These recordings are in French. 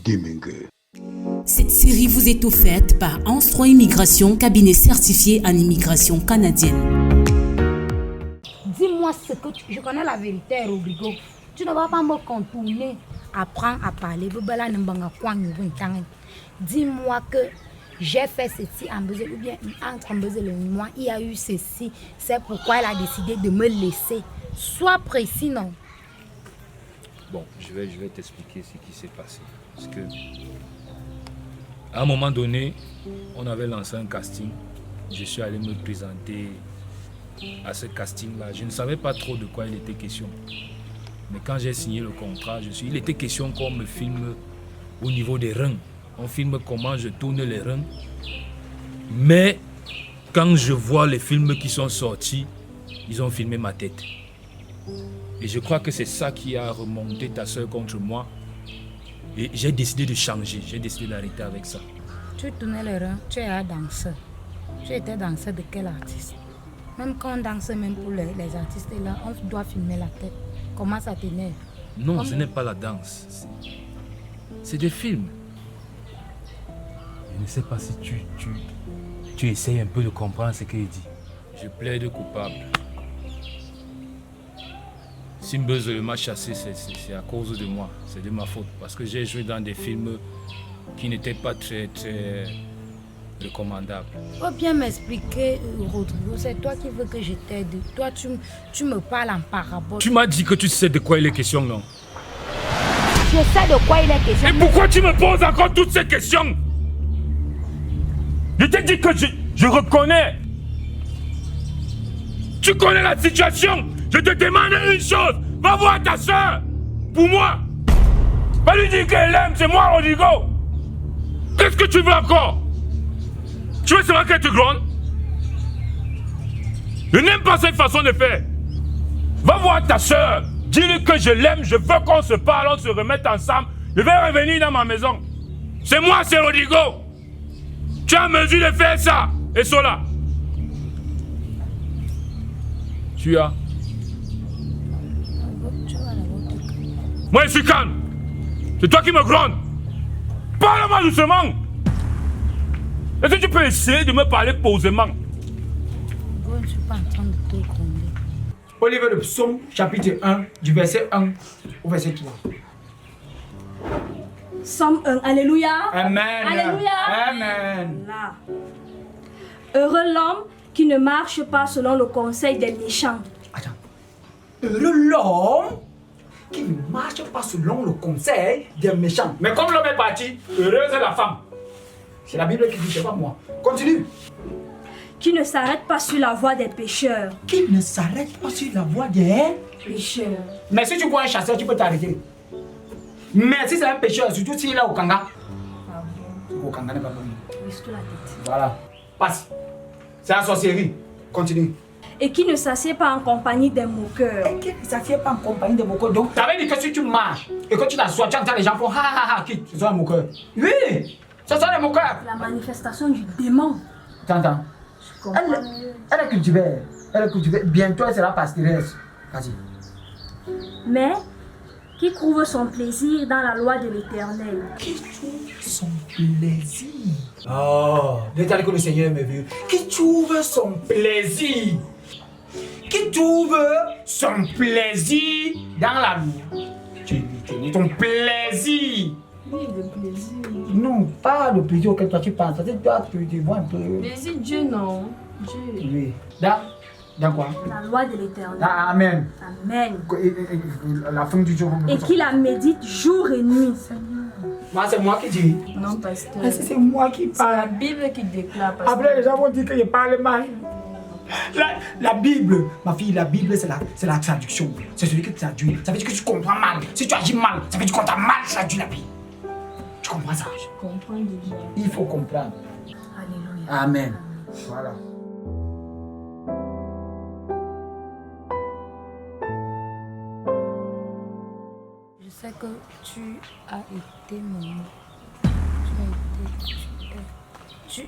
Gaming. Cette série vous est offerte par Anstro Immigration, cabinet certifié en immigration canadienne. Dis-moi ce que je connais la vérité, Rodrigo. Tu ne vas pas me contourner. Apprends à parler. Dis-moi que j'ai fait ceci en besoin, ou bien entre besoin et moi, il y a eu ceci. C'est pourquoi elle a décidé de me laisser. Sois précis, non? Bon, je vais t'expliquer ce qui s'est passé. Parce que, à un moment donné, on avait lancé un casting. Je suis allé me présenter à ce casting-là. Je ne savais pas trop de quoi il était question. Mais quand j'ai signé le contrat, il était question qu'on me filme au niveau des reins. On filme comment je tourne les reins. Mais quand je vois les films qui sont sortis, ils ont filmé ma tête. Et je crois que c'est ça qui a remonté ta soeur contre moi. Et j'ai décidé de changer, j'ai décidé d'arrêter avec ça. Tu tournais les reins, tu es un danseur. Tu étais danseur de quel artiste? Même quand on danse, même pour les artistes là, on doit filmer la tête. Comment ça t'énerve? Non, ce n'est pas la danse. C'est des films. Je ne sais pas si tu essayes un peu de comprendre ce qu'il dit. Je plaide coupable. Si Mbeuze m'a chassé, c'est à cause de moi. C'est de ma faute. Parce que j'ai joué dans des films qui n'étaient pas très recommandables. Faut bien m'expliquer, Rodrigo. C'est toi qui veux que je t'aide. Toi, tu me parles en parabole. Tu m'as dit que tu sais de quoi il est question, non? Je sais de quoi il est question. Et pourquoi tu me poses encore toutes ces questions? Je t'ai dit que je reconnais. Tu connais la situation. Je te demande une chose. Va voir ta soeur. Pour moi. Va lui dire qu'elle aime. C'est moi, Rodrigo. Qu'est-ce que tu veux encore? Tu veux seulement qu'elle te gronde? Je n'aime pas cette façon de faire. Va voir ta soeur. Dis-lui que je l'aime. Je veux qu'on se parle. On se remette ensemble. Je vais revenir dans ma maison. C'est moi, c'est Rodrigo. Tu as mesure de faire ça. Et cela. Tu as. Moi, je suis calme. C'est toi qui me gronde. Parle-moi doucement. Est-ce que tu peux essayer de me parler posément? Je ne suis pas en train de te gronder. Au livre de Psaume, chapitre 1, du verset 1 au verset 3. Psaume 1, Alléluia. Amen. Alléluia. Amen. Là. Heureux l'homme qui ne marche pas selon le conseil des méchants. Attends. Heureux l'homme qui ne marche pas selon le conseil des méchants. Mais comme l'homme est parti, heureuse est la femme. C'est la Bible qui dit, c'est pas moi. Continue. Qui ne s'arrête pas sur la voie des pécheurs. Qui ne s'arrête pas sur la voie des Pécheurs. Mais si tu vois un chasseur, tu peux t'arrêter. Mais si c'est un pêcheur, surtout s'il est au Kanga. Ah bon? Au Kanga n'est pas bon. Reste-toi la tête. Voilà. Passe. C'est la sorcellerie. Continue. Et qui ne s'assied pas en compagnie des moqueurs. Et qui ne s'assied pas en compagnie des moqueurs. Donc, tu avais dit que si tu marches et que tu t'assois, tu entends les gens font ha ha ha, quitte. Ce sont les moqueurs. Oui, ce sont les moqueurs. La manifestation du démon. T'entends? Je comprends. Elle est cultivée. Elle est cultivée. Bientôt, elle sera pastoresse. Vas-y. Mais qui trouve son plaisir dans la loi de l'Éternel. Qui trouve son plaisir. Oh, détaille que le Seigneur me veut. Qui trouve son plaisir. Qui trouve son plaisir dans la loi. Tu ton plaisir. Oui, le plaisir. Non, pas le plaisir auquel toi tu penses. C'est toi, tu vois un peu. Plaisir, Dieu, non. Dieu. Oui. Dans quoi? La loi de l'Éternel. Ah, amen. Amen. La fin du jour. Et qui la médite jour et nuit. Moi, c'est moi qui dis. Non, pasteur. Ah, c'est moi qui C'est la parle. Bible qui déclare, pasteur. Après, les gens vont dire que je parle mal. La Bible, ma fille, la Bible, c'est la traduction. C'est celui qui traduit. Ça veut dire que tu comprends mal. Si tu agis mal, ça veut dire que tu as mal traduit la Bible. Tu comprends ça? Je comprends déjà. Il faut comprendre. Alléluia. Amen. Voilà. Je sais que tu as été mon...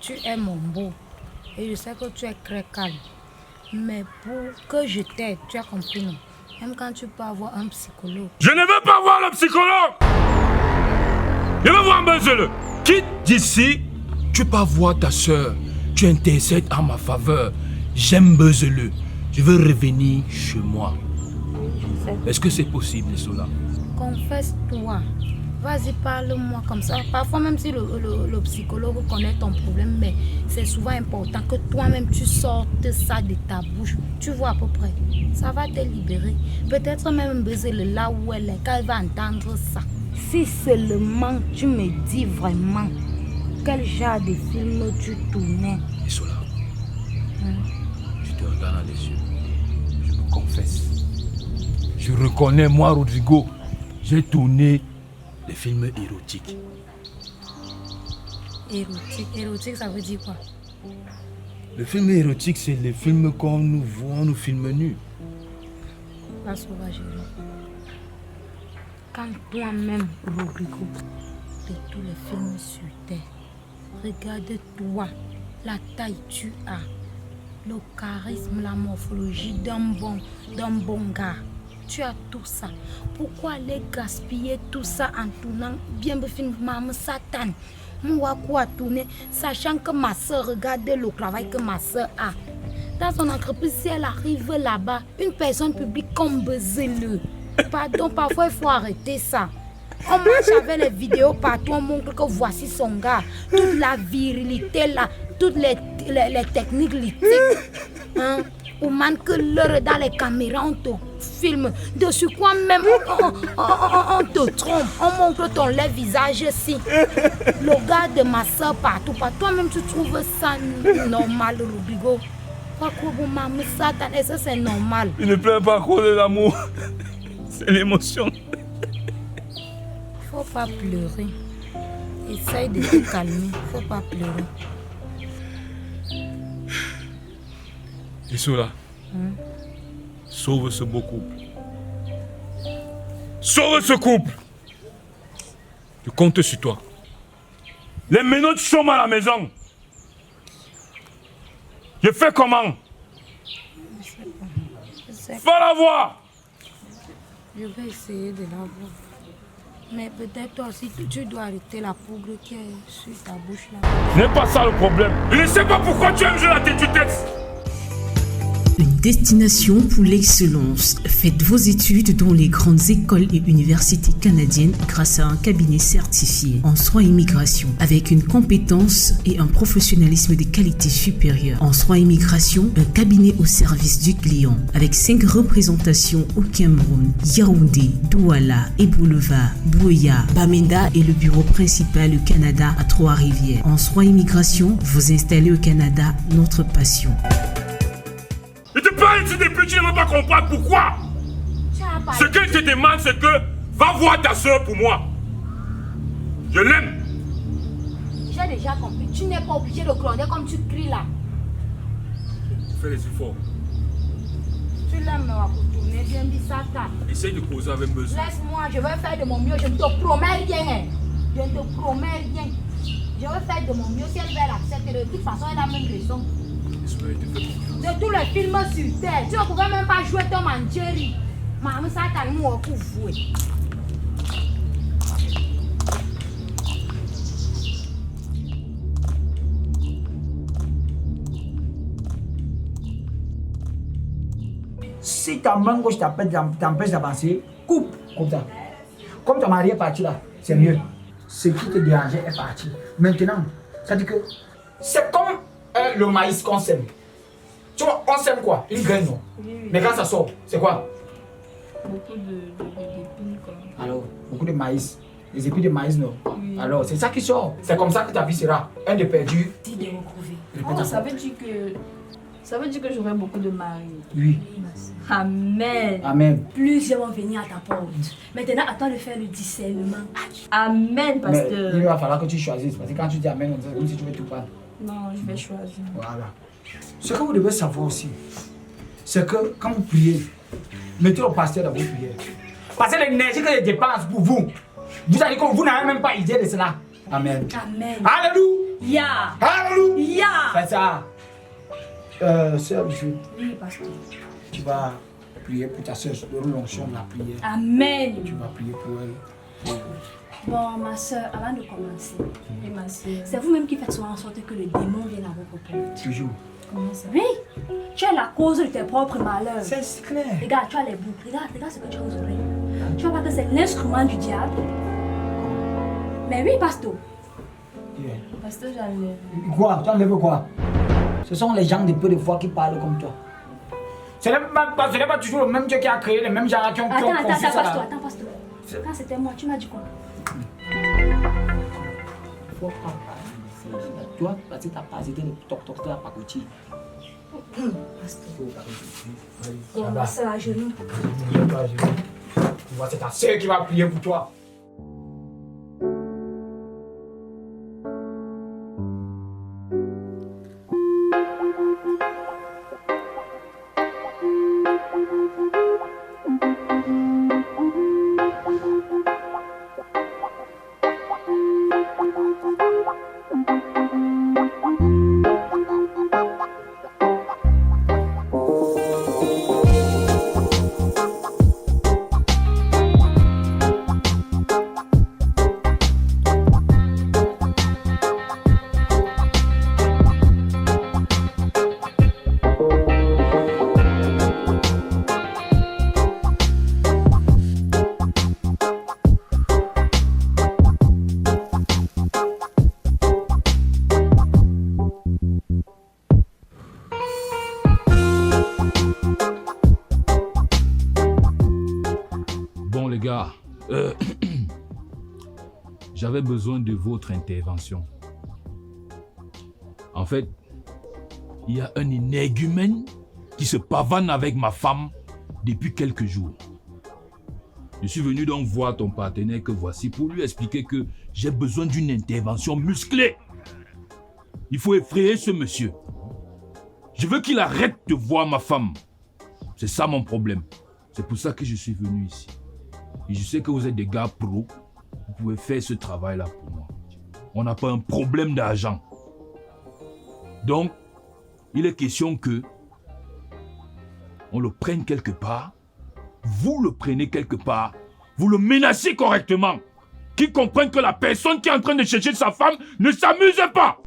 Tu es mon beau. Et je sais que tu es très calme. Mais pour que je t'aide, tu as compris, non? Même quand tu peux avoir un psychologue. Je ne veux pas voir le psychologue. Je veux Jambeuse-le. Quitte d'ici. Tu peux pas voir ta soeur. Tu intercèdes en ma faveur. Jambeuse-le. Je veux revenir chez moi. Est-ce que c'est possible, cela? Confesse-toi. Vas-y, parle-moi comme ça. Parfois, même si le psychologue connaît ton problème, mais c'est souvent important que toi-même tu sortes ça de ta bouche. Tu vois à peu près. Ça va te libérer. Peut-être même baiser le là où elle est, quand elle va entendre ça. Si seulement tu me dis vraiment quel genre de film tu tournais. Et cela, je te regarde dans les yeux. Je me confesse. Je reconnais, moi, Rodrigo, j'ai tourné des films érotiques. Érotique, ça veut dire quoi? Le film érotique, c'est les films comme nous voyons, nos films nus. La sauvagerie. Quand toi-même, Rodrigo, de tous les films sur terre, regarde-toi, la taille tu as, le charisme, la morphologie d'un bon gars. Tu as tout ça. Pourquoi aller gaspiller tout ça en tournant bien le film Maman Satan? Moi, quoi tourner, sachant que ma soeur regarde le travail que ma soeur a. Dans son entreprise, si elle arrive là-bas, une personne publique comme Bezele. Pardon, parfois il faut arrêter ça. On marche avec les vidéos partout, on montre que voici son gars. Toute la virilité là, toutes les techniques lithiques. Hein? On manque l'heure dans les caméras, on te filme. Dessus quoi même, on te trompe. On montre ton lait visage ici. Le gars de ma soeur partout. Toi-même tu trouves ça normal, Rodrigo? Pourquoi vous m'avez Satan? Et ça c'est normal. Il ne pleure pas à cause de l'amour. C'est l'émotion. Faut pas pleurer. Essaye de te calmer. Faut pas pleurer. Isola, sauve ce beau couple. Sauve ce couple. Je compte sur toi. Les menottes chôment à la maison. Je fais comment? Va la voir. Je vais essayer de la voir. Mais peut-être toi aussi, tu dois arrêter la poudre qui est sur ta bouche là. Ce n'est pas ça le problème. Je ne sais pas pourquoi tu aimes jouer la tête du texte. Une destination pour l'excellence. Faites vos études dans les grandes écoles et universités canadiennes grâce à un cabinet certifié en soins immigration avec une compétence et un professionnalisme de qualité supérieure. En soins immigration, un cabinet au service du client avec 5 représentations au Cameroun, Yaoundé, Douala, Ebouleva, Bouya, Bamenda et le bureau principal au Canada à Trois-Rivières. En soins immigration, vous installez au Canada notre passion. Je te parle ici depuis, tu ne veux pas comprendre pourquoi. Ce que je te demande, c'est que va voir ta soeur pour moi. Je l'aime. J'ai déjà compris. Tu n'es pas obligé de gronder comme tu cries là. Fais les efforts. Tu l'aimes, mais pour tourner, viens dire ça. Essaye de causer avec besoin. Laisse-moi, je vais faire de mon mieux. Je ne te promets rien. Je ne te promets rien. Je vais faire de mon mieux. Si elle veut l'accepter, de toute façon, elle a même raison. De tous les films sur terre, tu ne pouvais même pas jouer Tom and Jerry. Maman, ça t'a mis au coup jouer. Si ta main gauche t'empêche d'avancer, coupe comme ça. Comme ton mari est parti là, c'est mieux. Ce qui te dérangeait est parti. Maintenant, ça dit que c'est comme le maïs qu'on sème. Tu vois, on sème quoi? Une graine, non? Oui. Mais quand ça sort, c'est quoi? Beaucoup d'épines quoi. Alors, beaucoup de maïs. Les épis de maïs, non? Oui. Alors, c'est ça qui sort. C'est comme ça que ta vie sera. Un de perdu. Dis de retrouver. Oh, ça veut dire que j'aurai beaucoup de maris. Oui. Amen. Amen. Plusieurs vont venir à ta porte. Maintenant, attends de faire le discernement. Amen, Mais pasteur. il va falloir que tu choisisses. Parce que quand tu dis Amen, c'est comme si tu veux tout prendre. Non, je vais choisir. Voilà. Ce que vous devez savoir aussi, c'est que quand vous priez, mettez le pasteur dans vos prières. Parce que l'énergie que je dépense pour vous, vous allez que vous n'avez même pas idée de cela. Amen. Amen. Alléluia. Alléluia. C'est ça. Sœur Bichou, Oui, pasteur. tu vas prier pour ta sœur, donne l'onction de la prière. Amen. Tu vas prier pour elle. Bon, ma soeur, avant de commencer, Et ma soeur. c'est vous-même qui faites souvent en sorte que le démon vienne à votre porte. Toujours. Comment ça? Oui, tu es la cause de tes propres malheurs. C'est clair. Regarde, tu as les boucles. Regarde ce que tu as aux oreilles. Tu vois pas que c'est l'instrument du diable? Mais oui, pasteur. Yeah. Pasteur, j'enlève. Quoi? Tu enlèves quoi? Ce sont les gens de peu de foi qui parlent comme toi. Ce n'est pas toujours le même Dieu qui a créé les mêmes gens qui ont Attends, conçu ça. pasteur. Quand c'était moi, tu m'as dit quoi? Faut pas parler ici. Tu vois, parce que t'as pas été le toc-toc, t'as pas coûté. Pasteur. Bon, ma soeur, à genoux. Tu vois, c'est ta sœur qui va prier pour toi. Bon les gars, j'avais besoin de votre intervention. En fait, il y a un énergumène qui se pavane avec ma femme depuis quelques jours. Je suis venu donc voir ton partenaire que voici pour lui expliquer que j'ai besoin d'une intervention musclée. Il faut effrayer ce monsieur. Je veux qu'il arrête de voir ma femme. C'est ça mon problème. C'est pour ça que je suis venu ici. Et je sais que vous êtes des gars pros. Vous pouvez faire ce travail-là pour moi. On n'a pas un problème d'argent. Donc, il est question que on le prenne quelque part. Vous le prenez quelque part. Vous le menacez correctement. Qu'il comprenne que la personne qui est en train de chercher sa femme ne s'amuse pas.